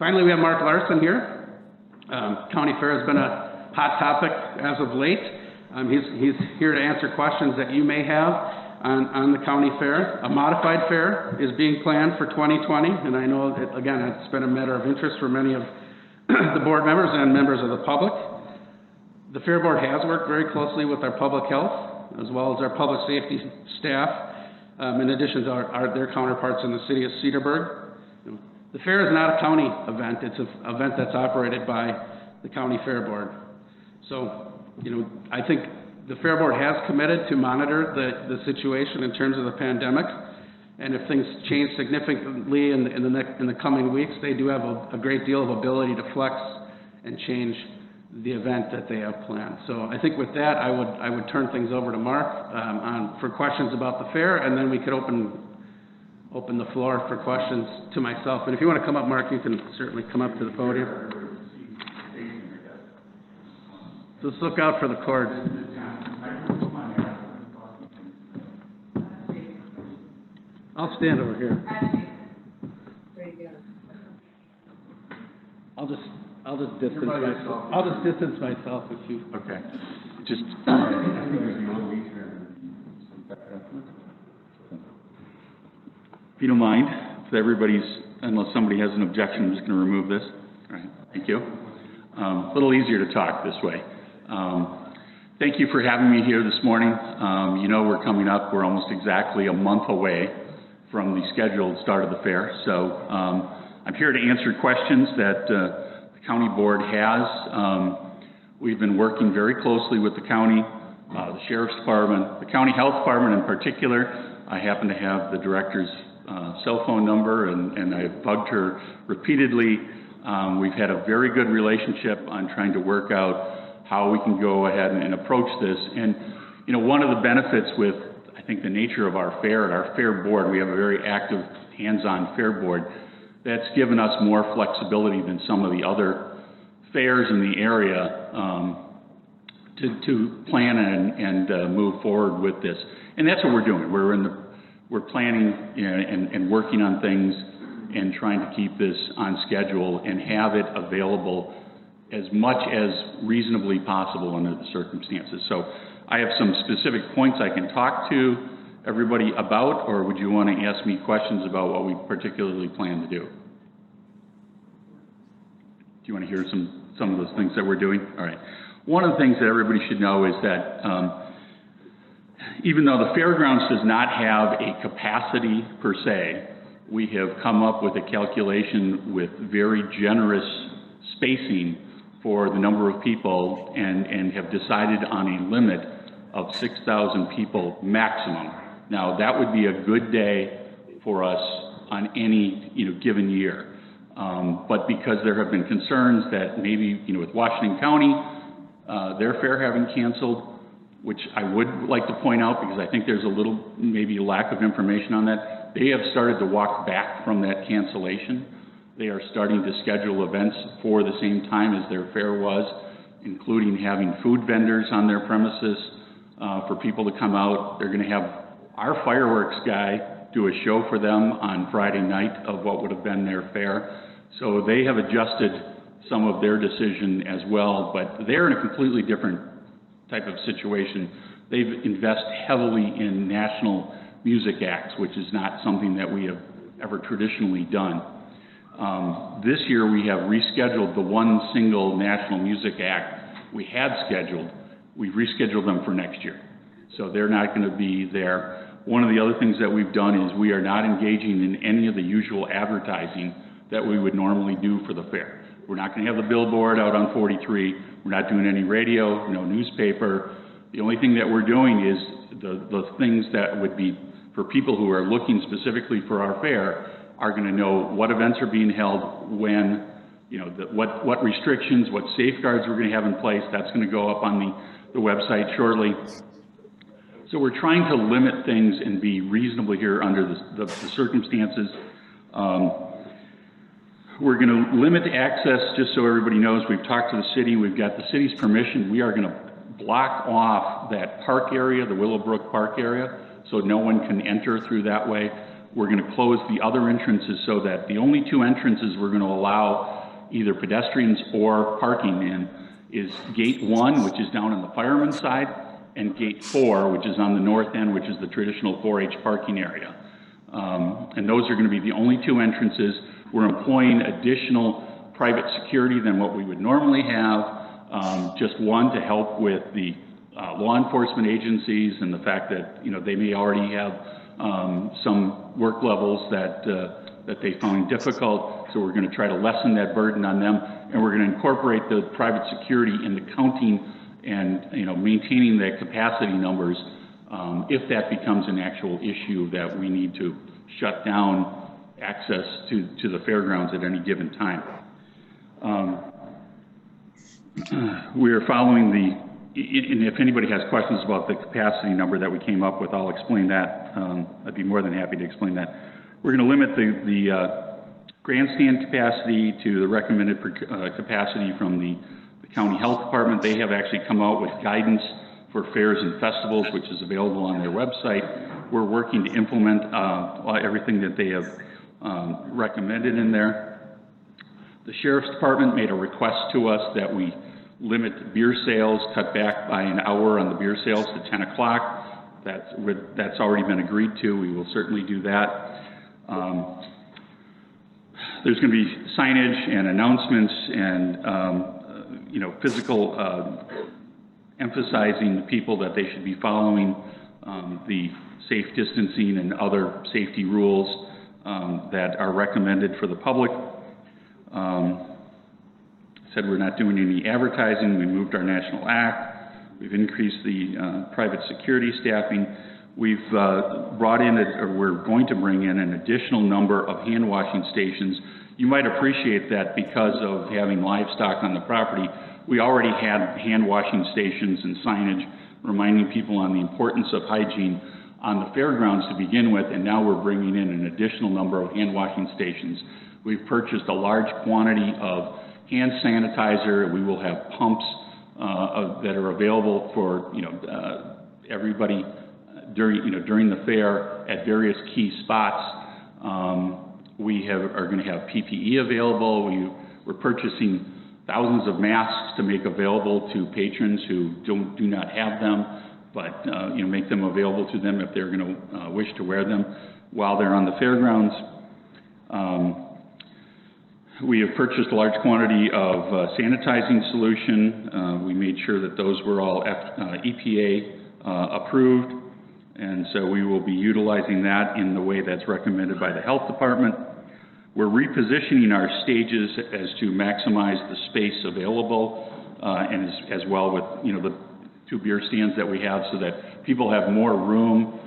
Finally, we have Mark Larson here. County Fair has been a hot topic as of late. He's here to answer questions that you may have on the county fair. A modified fair is being planned for 2020, and I know that, again, it's been a matter of interest for many of the board members and members of the public. The Fair Board has worked very closely with our public health as well as our public safety staff, in addition to their counterparts in the city of Cedarburg. The fair is not a county event. It's an event that's operated by the County Fair Board. So, I think the Fair Board has committed to monitor the situation in terms of the pandemic. And if things change significantly in the coming weeks, they do have a great deal of ability to flex and change the event that they have planned. So I think with that, I would turn things over to Mark for questions about the fair, and then we could open the floor for questions to myself. And if you want to come up, Mark, you can certainly come up to the podium. Just look out for the cords. I'll stand over here. I'll just distance myself. I'll just distance myself if you. Okay. Just. If you don't mind, unless somebody has an objection, I'm just going to remove this. All right. Thank you. A little easier to talk this way. Thank you for having me here this morning. We're coming up. We're almost exactly a month away from the scheduled start of the fair. So I'm here to answer questions that the county board has. We've been working very closely with the county, the sheriff's department, the county health department in particular. I happen to have the director's cell phone number, and I've bugged her repeatedly. We've had a very good relationship on trying to work out how we can go ahead and approach this. And, one of the benefits with, I think, the nature of our fair and our fair board, we have a very active hands-on fair board that's given us more flexibility than some of the other fairs in the area to plan and move forward with this. And that's what we're doing. We're planning and working on things and trying to keep this on schedule and have it available as much as reasonably possible under the circumstances. So I have some specific points I can talk to everybody about, or would you want to ask me questions about what we particularly plan to do? Do you want to hear some of those things that we're doing? All right. One of the things that everybody should know is that even though the fairgrounds does not have a capacity per se, we have come up with a calculation with very generous spacing for the number of people and have decided on a limit of 6,000 people maximum. Now, that would be a good day for us on any given year. But because there have been concerns that maybe with Washington County, their fair having canceled, which I would like to point out because I think there's a little maybe lack of information on that. They have started to walk back from that cancellation. They are starting to schedule events for the same time as their fair was, including having food vendors on their premises for people to come out. They're going to have our fireworks guy do a show for them on Friday night of what would have been their fair. So they have adjusted some of their decision as well, but they're in a completely different type of situation. They've invested heavily in national music acts, which is not something that we have ever traditionally done. This year we have rescheduled the one single national music act we had scheduled. We've rescheduled them for next year. So they're not going to be there. One of the other things that we've done is we are not engaging in any of the usual advertising that we would normally do for the fair. We're not going to have the billboard out on 43. We're not doing any radio, no newspaper. The only thing that we're doing is the things that would be for people who are looking specifically for our fair are going to know what events are being held, when, what restrictions, what safeguards we're going to have in place. That's going to go up on the website shortly. So we're trying to limit things and be reasonable here under the circumstances. We're going to limit access, just so everybody knows. We've talked to the city. We've got the city's permission. We are going to block off that park area, the Willowbrook Park area, so no one can enter through that way. we're going to close the other entrances so that the only two entrances we're going to allow either pedestrians or parking in is Gate 1, which is down on the fireman's side, and Gate 4, which is on the north end, which is the traditional 4-H parking area. And those are going to be the only two entrances. We're employing additional private security than what we would normally have, just one to help with the law enforcement agencies and the fact that, you know, they may already have some work levels that they find difficult, so we're going to try to lessen that burden on them, and we're going to incorporate the private security in the counting and, you know, maintaining the capacity numbers if that becomes an actual issue that we need to shut down access to the fairgrounds at any given time. We are following and if anybody has questions about the capacity number that we came up with, I'll explain that. I'd be more than happy to explain that. We're going to limit the grandstand capacity to the recommended capacity from the county health department. They have actually come out with guidance for fairs and festivals, which is available on their website. We're working to implement everything that they have recommended in there. The Sheriff's Department made a request to us that we limit beer sales, cut back by an hour on the beer sales to 10 o'clock. That's already been agreed to. We will certainly do that. There's going to be signage and announcements and, you know, physical emphasizing the people that they should be following the safe distancing and other safety rules that are recommended for the public. Said we're not doing any advertising. We moved our national act. We've increased the private security staffing. We've brought in, or we're going to bring in an additional number of hand washing stations. You might appreciate that because of having livestock on the property. We already had hand washing stations and signage reminding people on the importance of hygiene on the fairgrounds to begin with, and now we're bringing in an additional number of hand washing stations. We've purchased a large quantity of hand sanitizer. We will have pumps that are available for, you know, everybody during the fair at various key spots. We are going to have PPE available. We're purchasing thousands of masks to make available to patrons who do not have them, but you know, make them available to them if they're going to wish to wear them while they're on the fairgrounds. We have purchased a large quantity of sanitizing solution. We made sure that those were all EPA approved, and so we will be utilizing that in the way that's recommended by the health department. We're repositioning our stages as to maximize the space available, and as well with, you know, the two beer stands that we have, so that people have more room.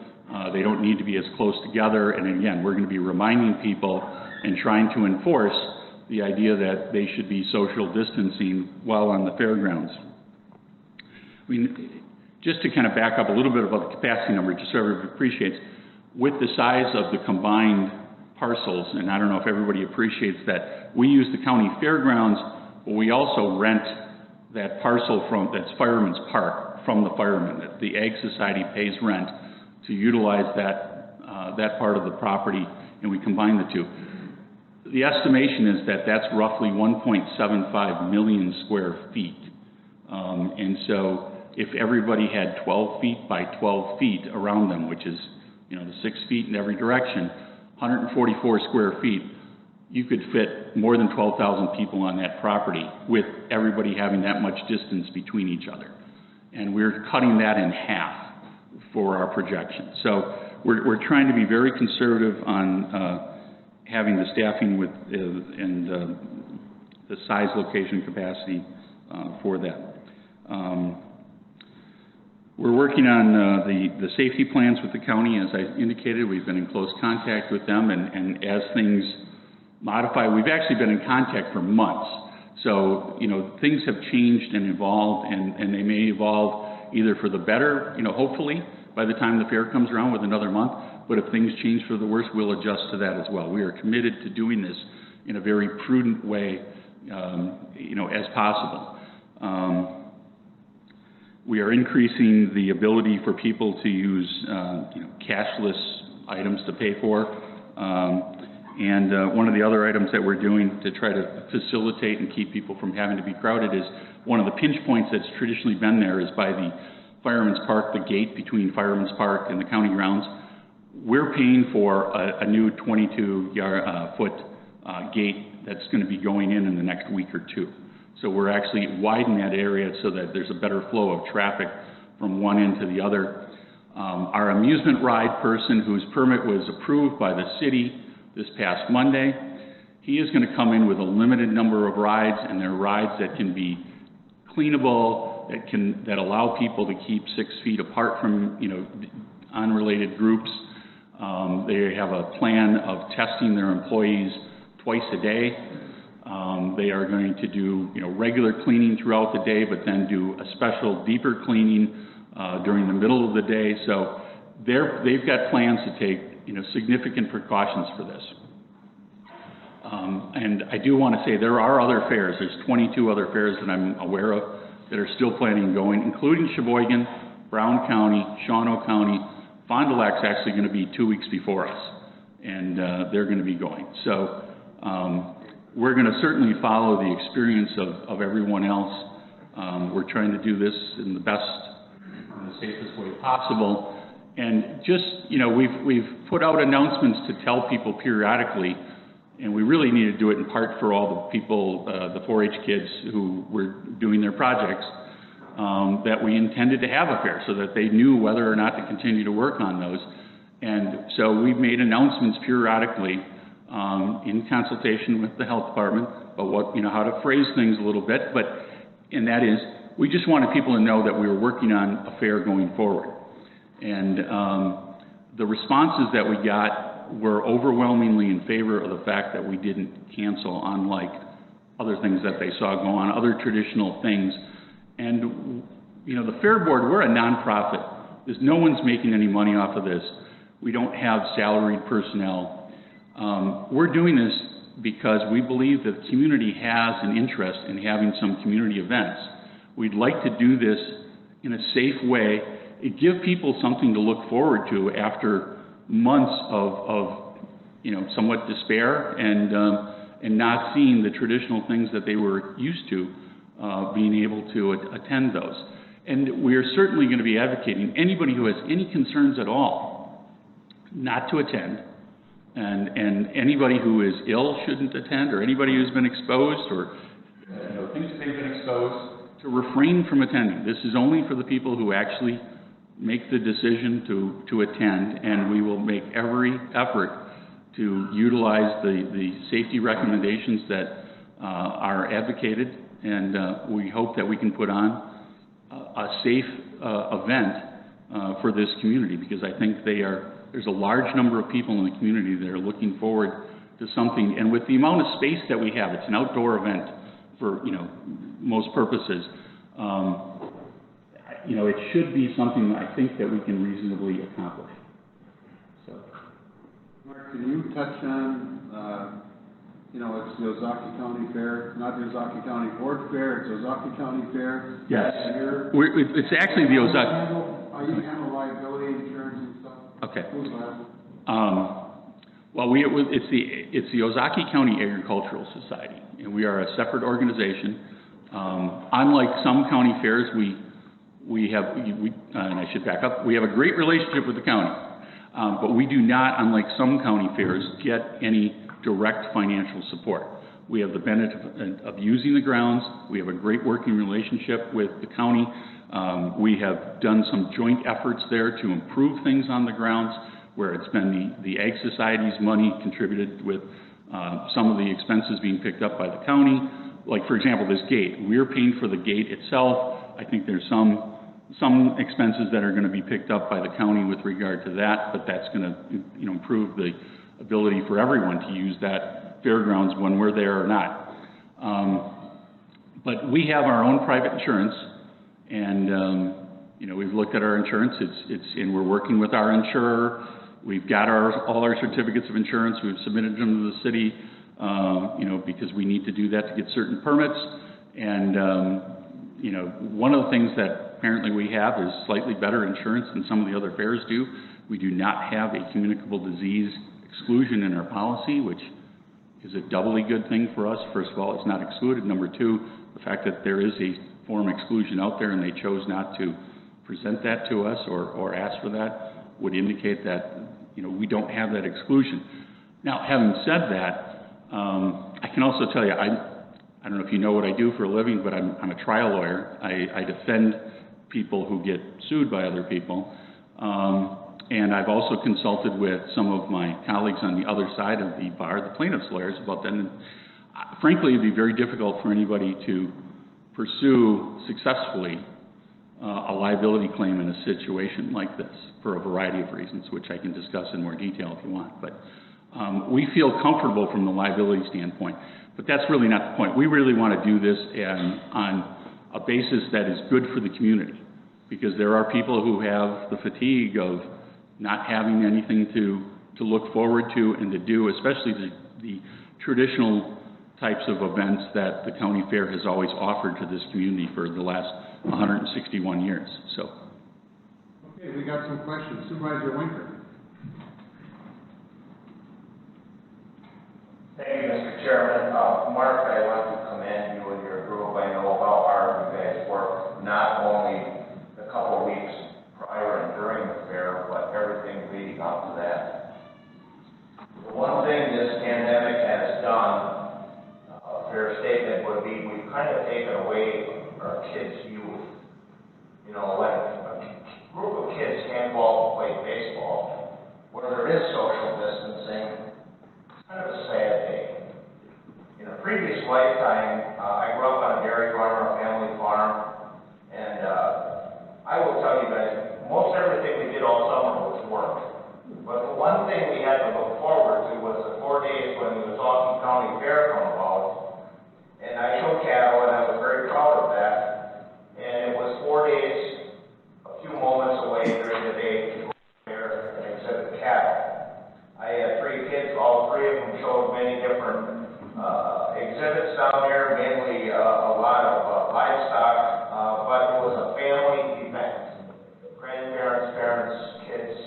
They don't need to be as close together. And again, we're going to be reminding people and trying to enforce the idea that they should be social distancing while on the fairgrounds. Just to kind of back up a little bit about the capacity number, just so everybody appreciates, with the size of the combined parcels, and I don't know if everybody appreciates that, we use the county fairgrounds, but we also rent that parcel that's Fireman's Park from the firemen. The Ag Society pays rent to utilize that part of the property, and we combine the two. The estimation is that that's roughly 1.75 million square feet. And so if everybody had 12 feet by 12 feet around them, which is, you know, the 6 feet in every direction, 144 square feet, you could fit more than 12,000 people on that property with everybody having that much distance between each other. And we're cutting that in half for our projection. So we're trying to be very conservative on having the staffing with and the size, location, capacity for that. We're working on the safety plans with the county. As I indicated, we've been in close contact with them, and as things modify, we've actually been in contact for months. So, you know, things have changed and evolved, and they may evolve either for the better, you know, hopefully, by the time the fair comes around with another month. But if things change for the worse, we'll adjust to that as well. We are committed to doing this in a very prudent way, you know, as possible. We are increasing the ability for people to use, you know, cashless items to pay for. One of the other items that we're doing to try to facilitate and keep people from having to be crowded is one of the pinch points that's traditionally been there is by the Fireman's Park, the gate between Fireman's Park and the county grounds. We're paying for a new 22-foot gate that's going to be going in the next week or two. So we're actually widening that area so that there's a better flow of traffic from one end to the other. Our amusement ride person whose permit was approved by the city this past Monday, he is going to come in with a limited number of rides, and they're rides that can be cleanable, that allow people to keep 6 feet apart from, unrelated groups. They have a plan of testing their employees twice a day. They are going to do, regular cleaning throughout the day, but then do a special deeper cleaning during the middle of the day. So they've got plans to take, significant precautions for this. And I do want to say there are other fairs. There's 22 other fairs that I'm aware of that are still planning on going, including Sheboygan, Brown County, Shawano County. Fond du Lac's actually going to be 2 weeks before us, and they're going to be going. So we're going to certainly follow the experience of everyone else. We're trying to do this in the best and the safest way possible. And just, we've put out announcements to tell people periodically, and we really need to do it in part for all the people, the 4-H kids who were doing their projects, that we intended to have a fair so that they knew whether or not to continue to work on those. And so we've made announcements periodically in consultation with the health department about how to phrase things a little bit. And that is, we just wanted people to know that we were working on a fair going forward. And the responses that we got were overwhelmingly in favor of the fact that we didn't cancel, unlike other things that they saw go on, other traditional things. And, the Fair Board, we're a nonprofit. No one's making any money off of this. We don't have salaried personnel. We're doing this because we believe that the community has an interest in having some community events. We'd like to do this in a safe way. It give people something to look forward to after months of somewhat despair and not seeing the traditional things that they were used to, being able to attend those. And we are certainly going to be advocating anybody who has any concerns at all not to attend, and anybody who is ill shouldn't attend, or anybody who's been exposed or things that they've been exposed to refrain from attending. This is only for the people who actually make the decision to attend, and we will make every effort to utilize the safety recommendations that are advocated, and we hope that we can put on a safe event for this community, because I think there's a large number of people in the community that are looking forward to something, and with the amount of space that we have, it's an outdoor event for most purposes. It should be something I think that we can reasonably accomplish. So, Mark, can you touch on, it's the Ozaukee County Fair, not the Ozaukee County Board Fair, it's Ozaukee County Fair. Yes, it's actually the Ozaukee. How you handle liability insurance and stuff? Okay. Who's liable? Well, it's the Ozaukee County Agricultural Society, and we are a separate organization. Unlike some county fairs, and I should back up, we have a great relationship with the county, but we do not, unlike some county fairs, get any direct financial support. We have the benefit of using the grounds. We have a great working relationship with the county. We have done some joint efforts there to improve things on the grounds, where it's been the Ag Society's money contributed with some of the expenses being picked up by the county. Like, for example, this gate. We're paying for the gate itself. I think there's some expenses that are going to be picked up by the county with regard to that, but that's going to improve the ability for everyone to use that fairgrounds when we're there or not. But we have our own private insurance, and we've looked at our insurance. And we're working with our insurer. We've got all our certificates of insurance. We've submitted them to the city, because we need to do that to get certain permits. And one of the things that apparently we have is slightly better insurance than some of the other fairs do. We do not have a communicable disease exclusion in our policy, which is a doubly good thing for us. First of all, it's not excluded. Number two, the fact that there is a form exclusion out there and they chose not to present that to us or ask for that would indicate that, you know, we don't have that exclusion. Now, having said that, I can also tell you, I don't know if you know what I do for a living, but I'm a trial lawyer. I defend people who get sued by other people. And I've also consulted with some of my colleagues on the other side of the bar, the plaintiff's lawyers, about that. And frankly, it'd be very difficult for anybody to pursue successfully a liability claim in a situation like this for a variety of reasons, which I can discuss in more detail if you want. But we feel comfortable from the liability standpoint. But that's really not the point. We really want to do this on a basis that is good for the community, because there are people who have the fatigue of not having anything to look forward to and to do, especially the traditional types of events that the county fair has always offered to this community for the last 161 years. So. Okay, we got some questions. Supervisor Winker. Thank you, Mr. Chairman. Mark, I want to commend you and your group. I know how hard you guys work, not only the couple of weeks prior and during the fair, but everything leading up to that. The one thing this pandemic has done, a fair statement would be, we've kind of taken away our kids' youth. You know, when a group of kids can't go out and play baseball, where there is social distancing, it's kind of a sad day. In a previous lifetime, I grew up on a dairy farm, a family farm, and I will tell you guys, most everything we did all summer was work. But the one thing we had to look forward to was the 4 days when the Milwaukee County Fair come about. And I showed cattle, and I was very proud of that. And it was 4 days, a few moments away during the day to go there and exhibit cattle. I had 3 kids, all 3 of them showed many different exhibits down there, mainly a lot of livestock, but it was a family event. Grandparents, parents, kids,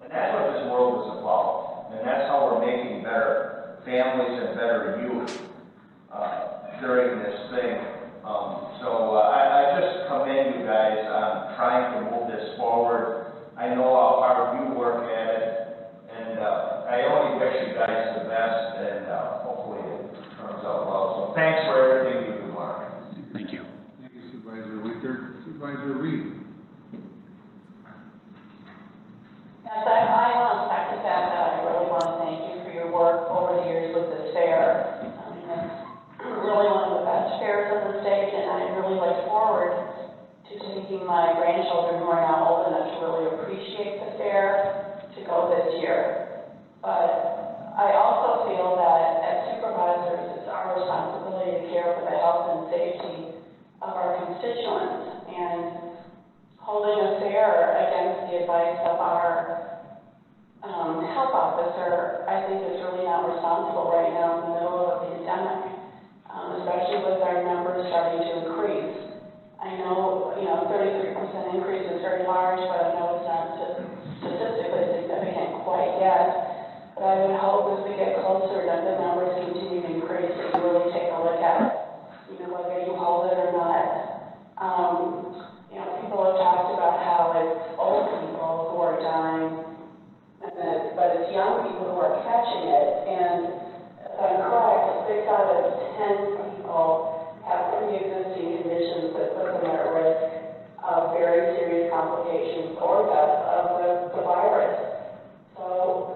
and that's what this world is about. And that's how we're making better families and better youth during this thing. So I just commend you guys on trying to move this forward. I know how hard you work at it, and I only wish you guys the best, and hopefully it turns out well. So thanks for everything you do, Mark. Thank you. Thank you, Supervisor Winker. Supervisor Reed. Yes, I want to second that. I really want to thank you for your work over the years with this fair. I mean, it's really one of the best fairs in the state, and I really look forward to taking my grandchildren who are now old enough to really appreciate the fair to go this year. But I also feel that as supervisors, it's our responsibility to care for the health and safety of our constituents. And holding a fair against the advice of our health officer, I think is really not responsible right now in the middle of a pandemic, especially with our numbers starting to increase. I know, 33% increase is very large, but I know it's not statistically significant quite yet. But I would hope as we get closer that the numbers continue to increase, that you really take a look at it, whether you hold it or not. People have talked about how it's old people who are dying, but it's young people who are catching it. And if I'm correct, 6 out of 10 people have pre-existing conditions that put them at risk of very serious complications or death of the virus. So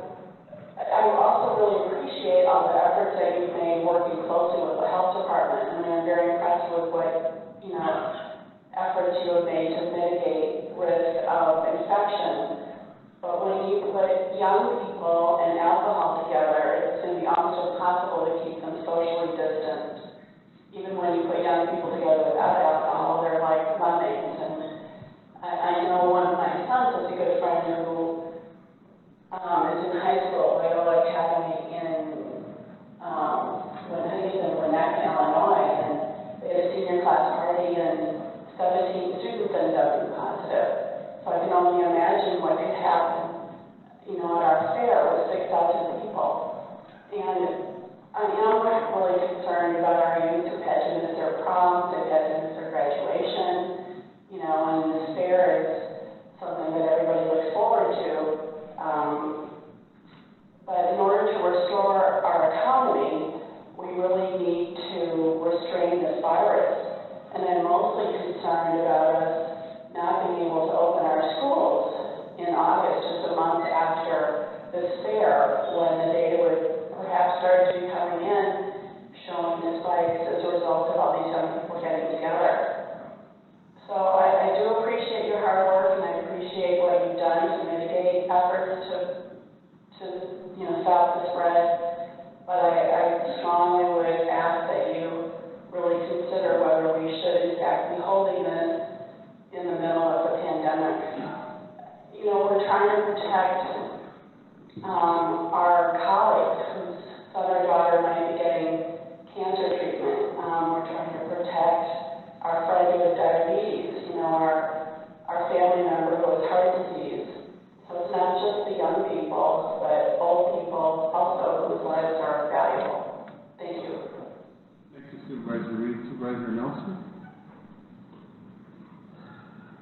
I also really appreciate all the efforts that you've made working closely with the health department. I mean, I'm very impressed with what, efforts you have made to mitigate risk of infection. But when you put young people and alcohol together, it's going to be almost impossible to keep them socially distanced. Even when you put young people together without alcohol, they're like lemmings. And I know one of my sons is a good friend who is in high school at Loyola Academy in Winnetka, Illinois, and they had a senior class party, and 17 students ended up being positive. So I can only imagine what could happen, at our fair with 6,000 people. And I am really concerned about our youth who've had to miss their proms, they've had to miss their graduation, you know, and this fair is something that everybody looks forward to. But in order to restore our economy, we really need to restrain this virus. And I'm mostly concerned about us not being able to open our schools in August, just a month after this fair, when the data would perhaps start to be coming in, showing the spikes as a result of all these young people getting together. So I do appreciate your hard work, and I appreciate what you've done to mitigate efforts to stop the spread. But I strongly would ask that you really consider whether we should in fact be holding this in the middle of the pandemic. You know, we're trying to protect our colleagues whose son or daughter might be getting cancer treatment. We're trying to protect our friend with diabetes, you know, our family member who has heart disease. So it's not just the young people, but old people also whose lives are valuable. Thank you. Thank you, Supervisor Reed. Supervisor Nelson?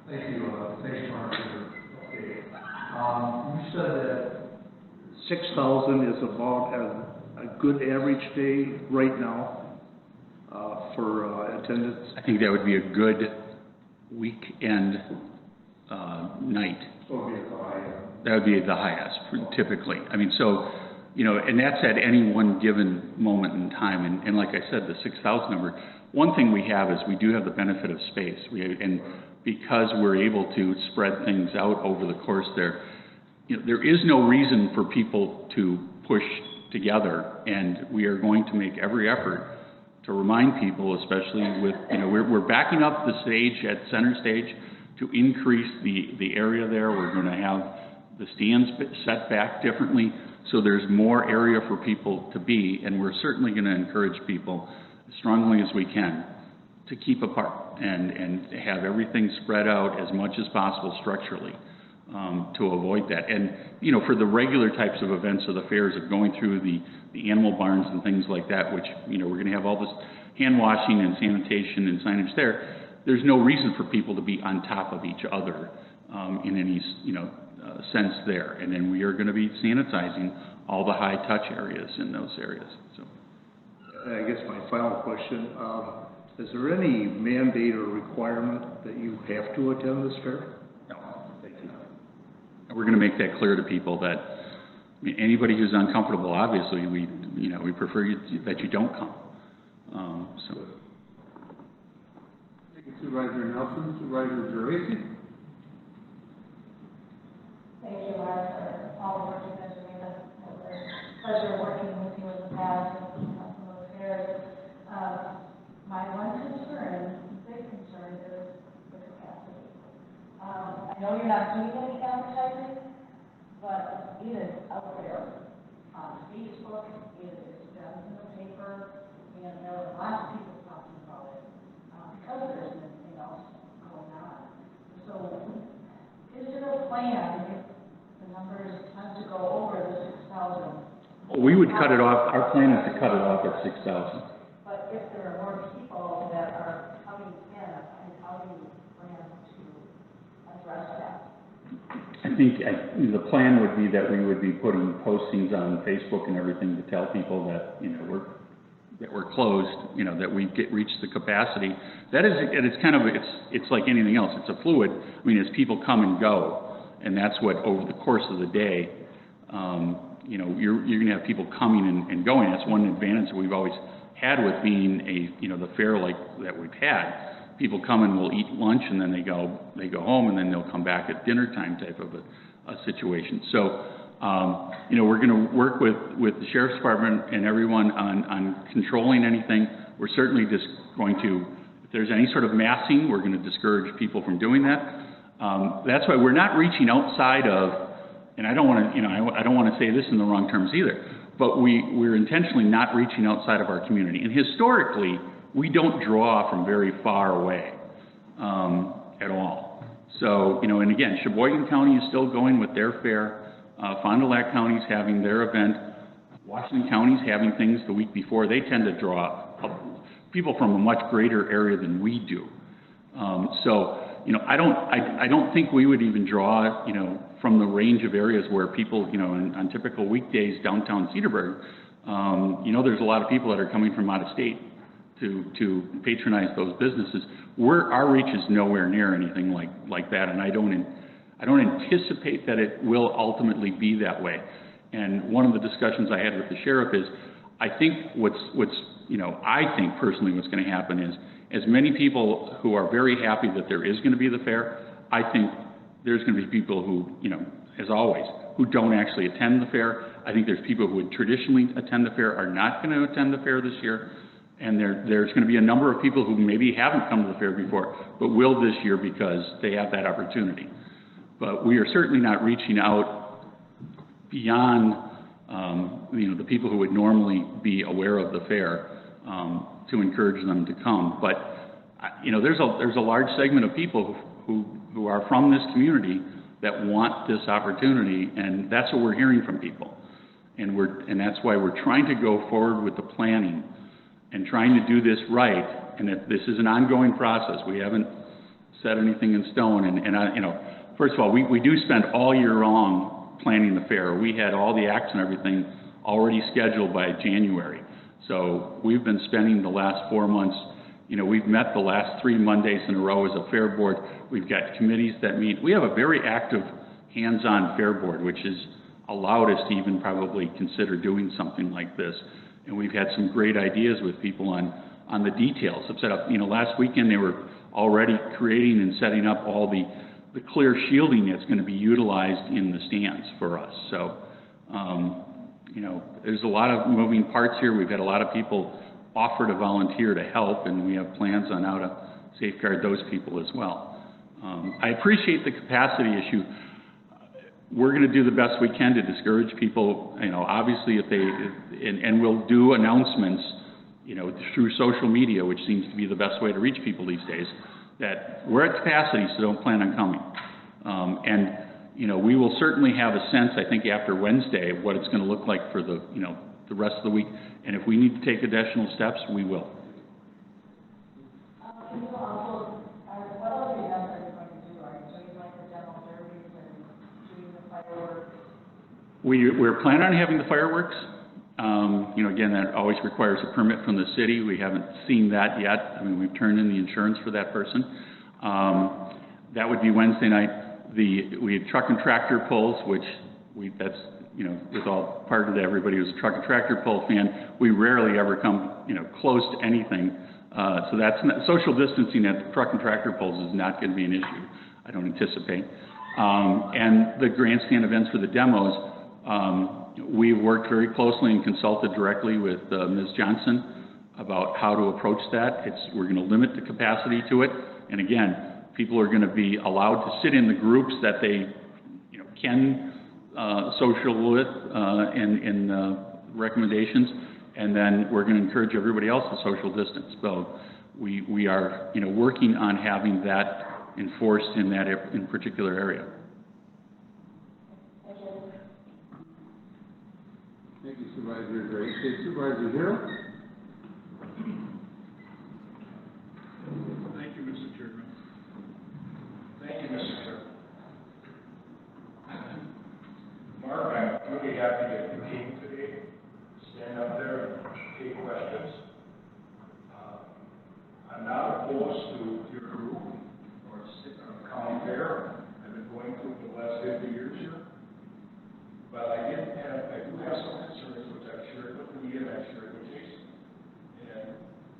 Thank you, thanks, Mark. Okay. You said that 6,000 is about a good average day right now for attendance. I think that would be a good weekend night. So it'd be at the high end. That would be the highest, typically. I mean, so, you know, and that's at any one given moment in time. And like I said, the 6,000 number, one thing we have is we do have the benefit of space. And because we're able to spread things out over the course there, you know, there is no reason for people to push together. And we are going to make every effort to remind people, especially with, you know, we're backing up the stage at center stage to increase the area there. We're going to have the stands set back differently, so there's more area for people to be, and we're certainly going to encourage people as strongly as we can to keep apart and have everything spread out as much as possible structurally to avoid that. And, you know, for the regular types of events of the fairs of going through the animal barns and things like that, which, you know, we're going to have all this hand washing and sanitation and signage there, there's no reason for people to be on top of each other in any, you know, sense there. And then we are going to be sanitizing all the high touch areas in those areas. So, I guess my final question, is there any mandate or requirement that you have to attend this fair? no, thank you. We're going to make that clear to people that, I mean, anybody who's uncomfortable, obviously, we prefer that you don't come. Thank you, Supervisor Nelson. Supervisor Geraci? Thank you, Mark, for all the work you've been doing. It's a pleasure working with you in the past and some of those fairs. My one concern, big concern, is the capacity. I know you're not doing any advertising, but it is out there on Facebook, it is done in the paper, and there are lots of people talking about it because there's anything else going on. So, is there a plan if the numbers tend to go over the 6,000? We would cut it off. Our plan is to cut it off at 6,000. But if there are more people that are coming in, how do you plan to address that? I think the plan would be that we would be putting postings on Facebook and everything to tell people that, you know, we're closed, you know, that we reached the capacity. That is, and it's kind of, it's like anything else. It's a fluid. I mean, as people come and go, and that's what over the course of the day, you know, you're going to have people coming and going. That's one advantage that we've always had with being the fair like that we've had. People come and will eat lunch and then they go home and then they'll come back at dinner time type of a situation. So, you know, we're going to work with the Sheriff's Department and everyone on controlling anything. We're certainly just going to, if there's any sort of massing, we're going to discourage people from doing that. That's why we're not reaching outside of, and I don't want to, you know, I don't want to say this in the wrong terms either, but we're intentionally not reaching outside of our community. And historically, we don't draw from very far away at all. So, you know, and again, Sheboygan County is still going with their fair. Fond du Lac County's having their event. Washington County's having things the week before. They tend to draw people from a much greater area than we do. So, you know, I don't think we would even draw, you know, from the range of areas where people, you know, on typical weekdays downtown Cedarburg, you know, there's a lot of people that are coming from out of state to patronize those businesses. Our reach is nowhere near anything like that, and I don't anticipate that it will ultimately be that way. And one of the discussions I had with the sheriff is, I think I think personally what's going to happen is, as many people who are very happy that there is going to be the fair, I think there's going to be people who, you know, as always, who don't actually attend the fair. I think there's people who would traditionally attend the fair are not going to attend the fair this year. And there's going to be a number of people who maybe haven't come to the fair before, but will this year because they have that opportunity. But we are certainly not reaching out beyond, you know, the people who would normally be aware of the fair to encourage them to come. But, you know, there's a large segment of people who are from this community that want this opportunity, and that's what we're hearing from people. And that's why we're trying to go forward with the planning and trying to do this right, and that this is an ongoing process. We haven't set anything in stone, and I, you know, first of all, we do spend all year long planning the fair. We had all the acts and everything already scheduled by January. So we've been spending the last 4 months, you know, we've met the last 3 Mondays in a row as a fair board. We've got committees that meet. We have a very active hands-on fair board, which has allowed us to even probably consider doing something like this. And we've had some great ideas with people on the details. I've set up, you know, last weekend they were already creating and setting up all the clear shielding that's going to be utilized in the stands for us. So, you know, there's a lot of moving parts here. We've had a lot of people offer to volunteer to help, and we have plans on how to safeguard those people as well. I appreciate the capacity issue. We're going to do the best we can to discourage people, you know, obviously and we'll do announcements, you know, through social media, which seems to be the best way to reach people these days, that we're at capacity, so don't plan on coming. And, you know, we will certainly have a sense, I think, after Wednesday, what it's going to look like for the, you know, the rest of the week. And if we need to take additional steps, we will. Can you also, what other events are you going to do? Are you doing like the demo derbies and doing the fireworks? We're planning on having the fireworks. You know, again, that always requires a permit from the city. We haven't seen that yet. I mean, we've turned in the insurance for that person. That would be Wednesday night. We had truck and tractor pulls, which that's, you know, with all part of that, everybody who's a truck and tractor pull fan, we rarely ever come, you know, close to anything. So that's not, social distancing at the truck and tractor pulls is not going to be an issue, I don't anticipate. And the grandstand events for the demos, we've worked very closely and consulted directly with Ms. Johnson about how to approach that. We're going to limit the capacity to it. And again, people are going to be allowed to sit in the groups that they, you know, can social with in recommendations. And then we're going to encourage everybody else to social distance. So we are, you know, working on having that enforced in that in particular area. Thank you, Supervisor Gray. Supervisor Hill? Thank you, Mr. Chairman. Thank you, Mr. Chairman. Mark, I'm really happy that you came today, stand up there and take questions. I'm not opposed to your group or county fair. I've been going through it the last 50 years here. But I do have some concerns, which I've shared with the media and I've shared with Jason. And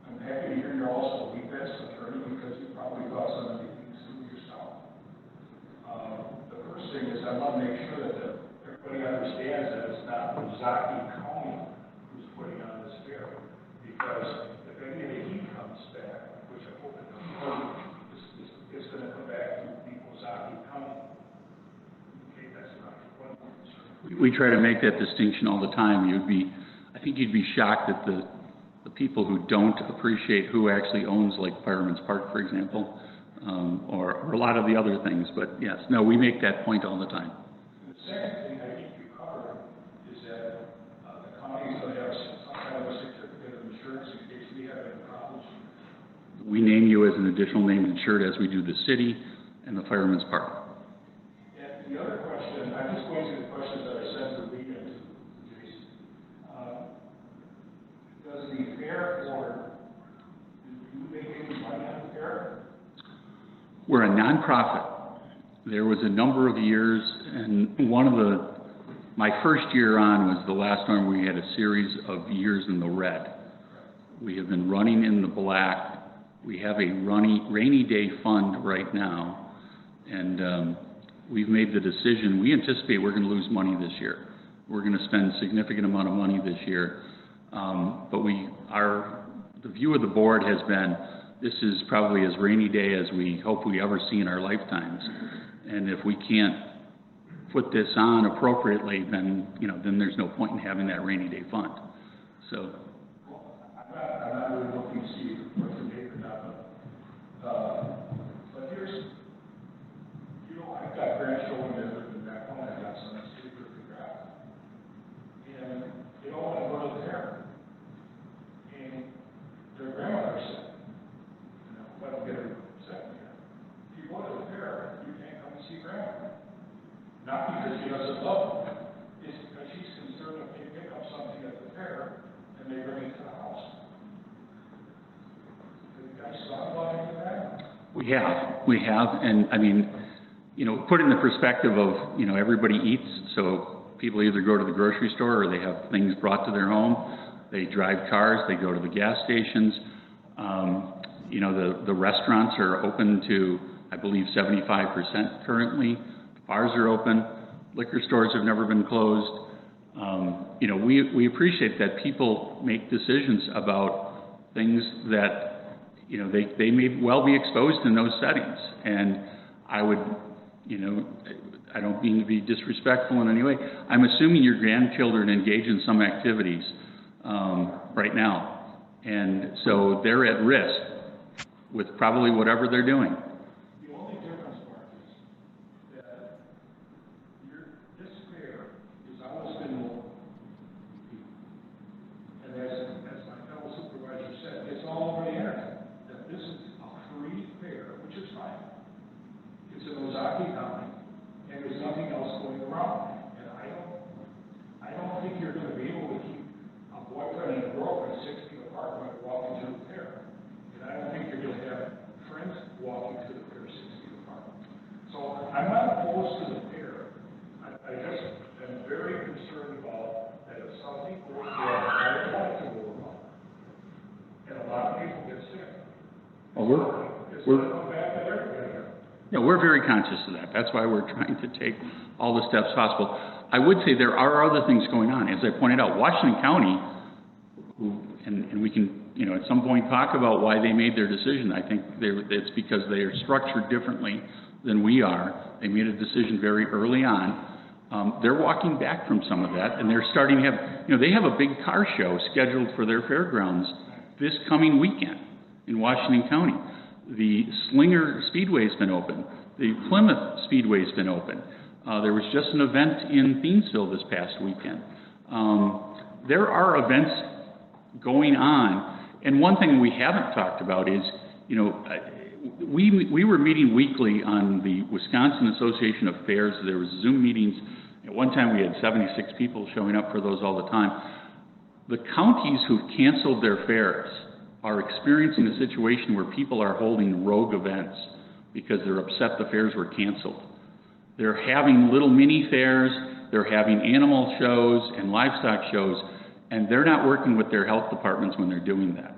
I'm happy to hear you're also a defense attorney because you probably thought some of these things through yourself. The first thing is I want to make sure that everybody understands that it's not Zaki County who's putting on this fair. Because if any of the heat comes back, which I hope it doesn't, it's going to come back to people Zaki County. Okay, that's not one concern. We try to make that distinction all the time. I think you'd be shocked at the people who don't appreciate who actually owns, like Fireman's Park, for example, or a lot of the other things. But yes, no, we make that point all the time. The second thing I keep we name you as an additional named insured as we do the city and the Fireman's Park. And the other question, I'm just going through the questions that I sent to Lee and to Jason. Does the fair board, do you make any money on the fair? We're a nonprofit. There was a number of years, and my first year on was the last one where we had a series of years in the red. We have been running in the black. We have a rainy day fund right now, and we've made the decision. We anticipate we're going to lose money this year. We're going to spend a significant amount of money this year, but the view of the board has been this is probably as rainy day as we hope we ever see in our lifetimes, and if we can't put this on appropriately, then there's no point in having that rainy day fund. So. I'm not really looking to see what's the date or not, but here's, I've got grandchildren that live in that home, I've got some super crap. And they all want to go to the fair. And their grandmother said, let them get upset here. If you go to the fair, you can't come and see grandma. Not because she doesn't love them, it's because she's concerned if they pick up something at the fair and they bring it to the house. We have, and I mean, put in the perspective of, everybody eats, so people either go to the grocery store or they have things brought to their home, they drive cars, they go to the gas stations, the restaurants are open to, I believe, 75% currently, the bars are open, liquor stores have never been closed. We appreciate that people make decisions about things that they may well be exposed in those settings. And I would, I don't mean to be disrespectful in any way. I'm assuming your grandchildren engage in some activities right now. And so they're at risk with probably whatever they're doing. The only difference, Mark, is that this fair has always been local. And as my fellow supervisor said, it's all over the internet. This is a free fair, which is fine. It's in Ozaki County, and there's nothing else going around. And I don't think you're going to be able to keep a boyfriend and a girlfriend 6 feet apart when they're walking through the fair. And I don't think you're going to have friends walking through the fair 6 feet apart. So I'm not opposed to the fair. I just am very concerned about that if something goes wrong, I don't want it to go wrong. And a lot of people get sick. We're very conscious of that. That's why we're trying to take all the steps possible. I would say there are other things going on. As I pointed out, Washington County, and we can, at some point talk about why they made their decision. I think it's because they are structured differently than we are. They made a decision very early on. They're walking back from some of that, and they're starting to have, they have a big car show scheduled for their fairgrounds this coming weekend in Washington County. The Slinger Speedway's been open. The Plymouth Speedway's been open. There was just an event in Thiensville this past weekend. There are events going on, and one thing we haven't talked about is, we were meeting weekly on the Wisconsin Association of Fairs. There was Zoom meetings. At one time we had 76 people showing up for those all the time. The counties who've canceled their fairs are experiencing a situation where people are holding rogue events because they're upset the fairs were canceled. They're having little mini fairs, they're having animal shows and livestock shows, and they're not working with their health departments when they're doing that.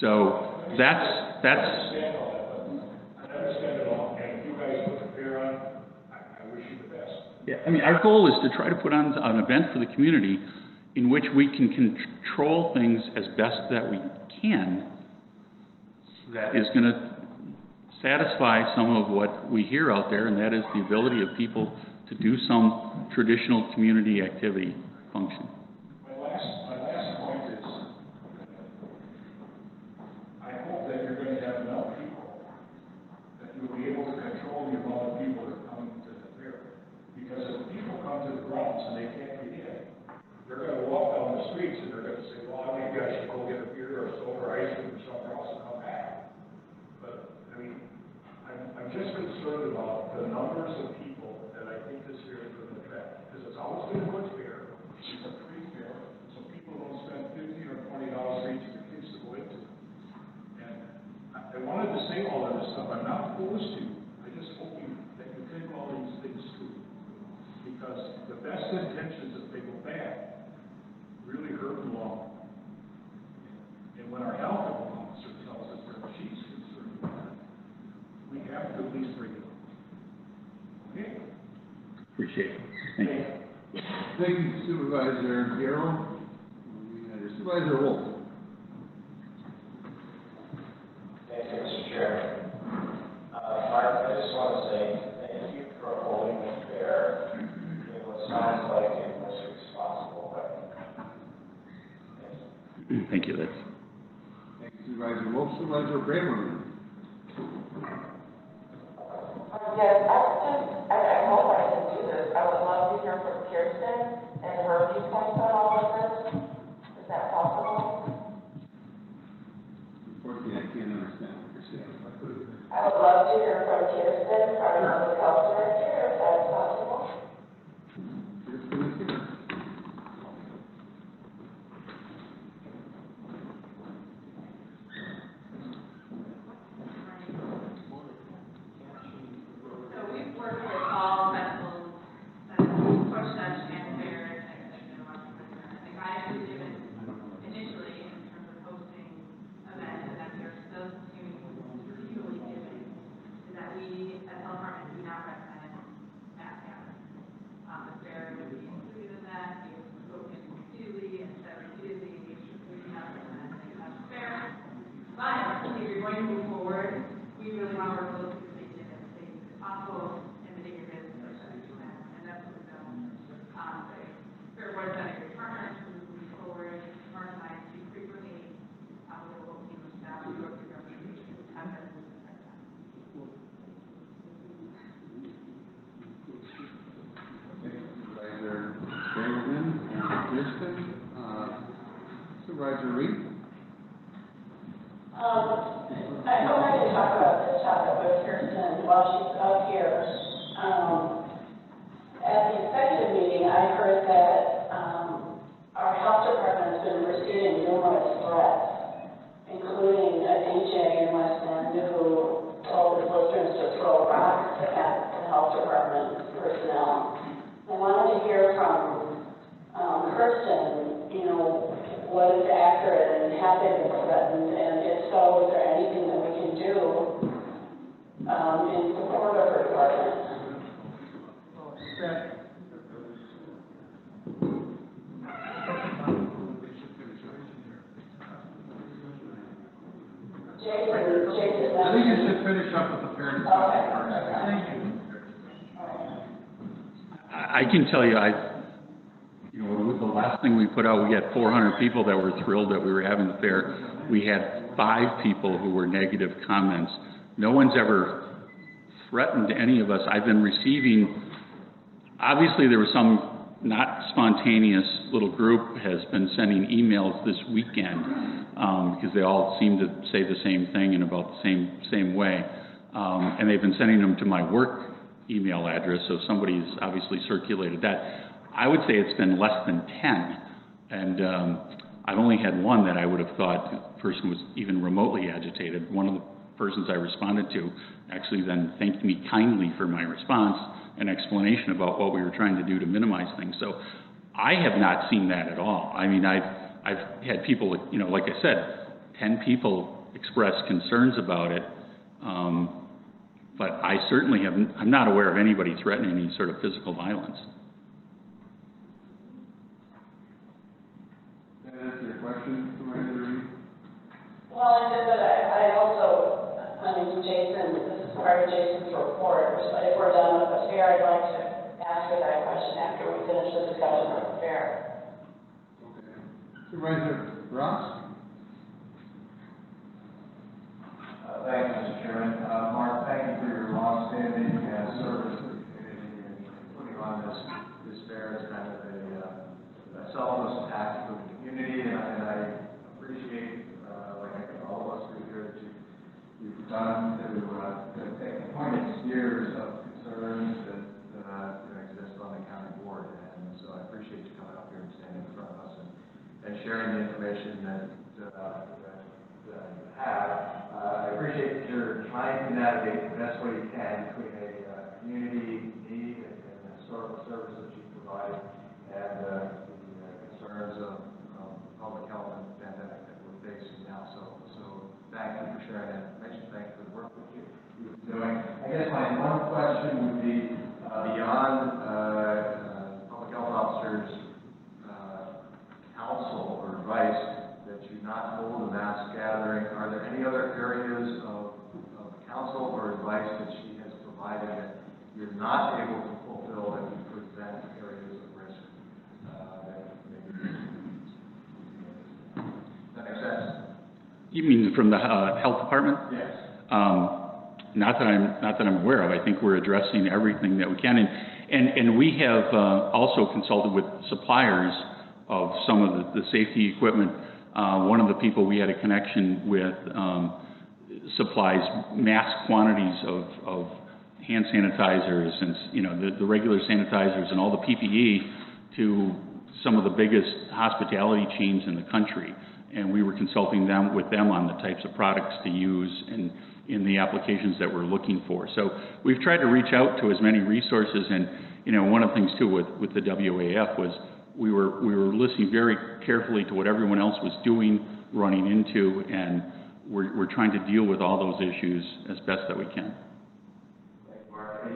So that's. I understand it all, and if you guys put the fair on, I wish you the best. Yeah, I mean, our goal is to try to put on an event for the community in which we can control things as best that we can, that is going to satisfy some of what we hear out there, and that is the ability of people to do some traditional community activity function. My last point is, I hope that you're going to have enough people that you'll be able to control the amount of people that are coming to the fair. Because if people come to the grounds and they can't get in, they're going to walk down the streets and they're going to say, well, maybe I should go get a beer or a soda or ice cream or something stuff, I'm not opposed to, I just hope that you think all these things through. Because the best intentions, if they go bad, really hurt the long. And when our health officer tells us that she's concerned about it, we have to at least bring it up. Okay? Appreciate it. Thank you. Thank you, Supervisor Garrow. Supervisor Wolf. Thank you, Mr. Chairman. Mark, I just want to say thank you for holding the fair in what sounds like a most responsible way. Thank you. Thank you. That's Thank you, Supervisor Wolf. Supervisor Braverman. Yes, I hope I can do this. I would love to hear from Kirsten and her viewpoints on all of this. Is that possible? Unfortunately, I can't understand what you're saying. I would love to hear from Kirsten, our public health director, if that's possible. Kirsten is here. So we've worked with all festivals, Push Touch and Fair, and the guidance was given initially in terms of hosting events, and that we are still continually giving, is that we, as health department, do not recommend mass gatherings. The fair would be included in that, we have spoken repeatedly and said repeatedly, we do not recommend any kind of fair. But if you're going to move forward, we really want to work closely with safety and as safe as possible and mitigate your business and that's what we've done. The Fair Board's been a great partner to move forward. Mark and I speak frequently with the local team of staff who go through recommendations have been moving at that. Supervisor Braverman and Kirsten. Supervisor Reed. I hope I can talk about this topic with Kirsten while she's up here. At the executive meeting, I heard that our health department's been receiving numerous threats, including a DJ in West Bend who told his listeners to throw rocks at the health department personnel. I wanted to hear from Kirsten, what is accurate and have they been threatened, and if so, is there anything that we can do in support of her department? Jason. I think you should finish up with the fair discussion first. Thank you. I can tell you, the last thing we put out, we had 400 people that were thrilled that we were having the fair. We had 5 people who were negative comments. No one's ever threatened any of us. I've been receiving, obviously there was some not spontaneous little group has been sending emails this weekend because they all seem to say the same thing in about the same way. And they've been sending them to my work email address, so somebody's obviously circulated that. I would say it's been less than 10, and I've only had one that I would have thought the person was even remotely agitated. One of the persons I responded to actually then thanked me kindly for my response and explanation about what we were trying to do to minimize things. So I have not seen that at all. I mean, I've had people, like I said, 10 people express concerns about it, but I certainly I'm not aware of anybody threatening any sort of physical violence. Answer your question, Supervisor Reed? Well, I also, Jason, this is part of Jason's report, but if we're done with the fair, I'd like to ask her that question after we finish the discussion of the fair. Okay. Supervisor Ross? Thank you, Mr. Chairman. Mark, thank you for your longstanding service to the community and putting on this fair as kind of a selfless act for the community, and I appreciate, like I think all of us do here, that you've done to take pointed years of concerns that exist on the county board, and so I appreciate you coming up here and standing in front of us and sharing the information that you have. I appreciate that you're trying to navigate the best way you can between a community need and the historical service that you provide and the concerns of public health and the pandemic that we're facing now. So thank you for sharing that information. Thank you for the work that you've been doing. I guess my one question would be beyond public health officers' counsel or advice that you not hold a mass gathering, are there any other areas of counsel or advice that she has provided that you're not able to fulfill that would present areas of risk? Does that make sense? You mean from the health department? Yes. Not that I'm aware of. I think we're addressing everything that we can, and we have also consulted with suppliers of some of the safety equipment. One of the people we had a connection with supplies mass quantities of hand sanitizers and the regular sanitizers and all the PPE to some of the biggest hospitality chains in the country. And we were consulting with them on the types of products to use and in the applications that we're looking for. So we've tried to reach out to as many resources, and one of the things too with the WAF was we were listening very carefully to what everyone else was doing, running into, and we're trying to deal with all those issues as best that we can. Thank you, Mark.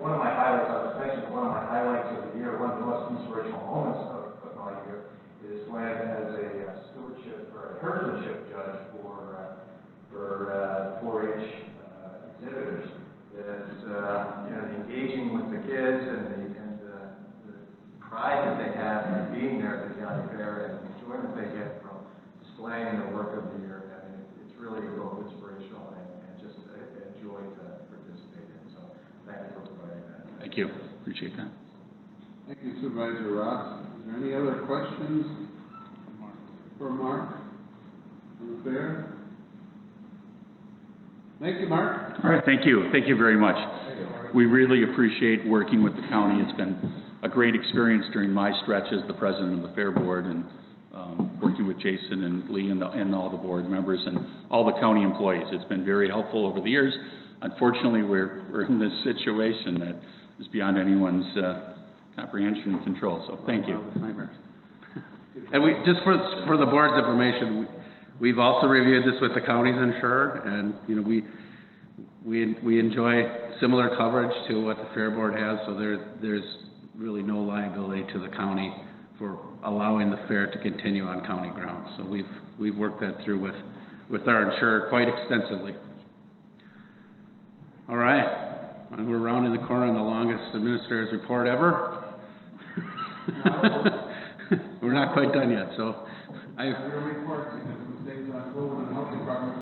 One of my highlights, I was mentioning, one of my highlights of the year, one of the most inspirational moments of my year is when, as a stewardship or a herdsmanship judge for 4-H exhibitors, that engaging with the kids and the pride that they have in being there at the county fair and the enjoyment they get from displaying the work of the year. I mean, it's really both inspirational and just a joy to participate in. So thank you for providing that. Thank you. Appreciate that. Thank you, Supervisor Ross. Is there any other questions for Mark on the fair? Thank you, Mark. All right, thank you. Thank you very much. We really appreciate working with the county. It's been a great experience during my stretch as the president of the Fair Board, and working with Jason and Lee and all the board members and all the county employees. It's been very helpful over the years. Unfortunately, we're in this situation that is beyond anyone's comprehension and control. So thank you. And just for the board's information, we've also reviewed this with the county's insurer, and we enjoy similar coverage to what the Fair Board has. So there's really no liability to the county for allowing the fair to continue on county grounds. So we've worked that through with our insurer quite extensively. All right, we're rounding the corner on the longest administrator's report ever. We're not quite done yet, so Your report, because mistakes on the health department.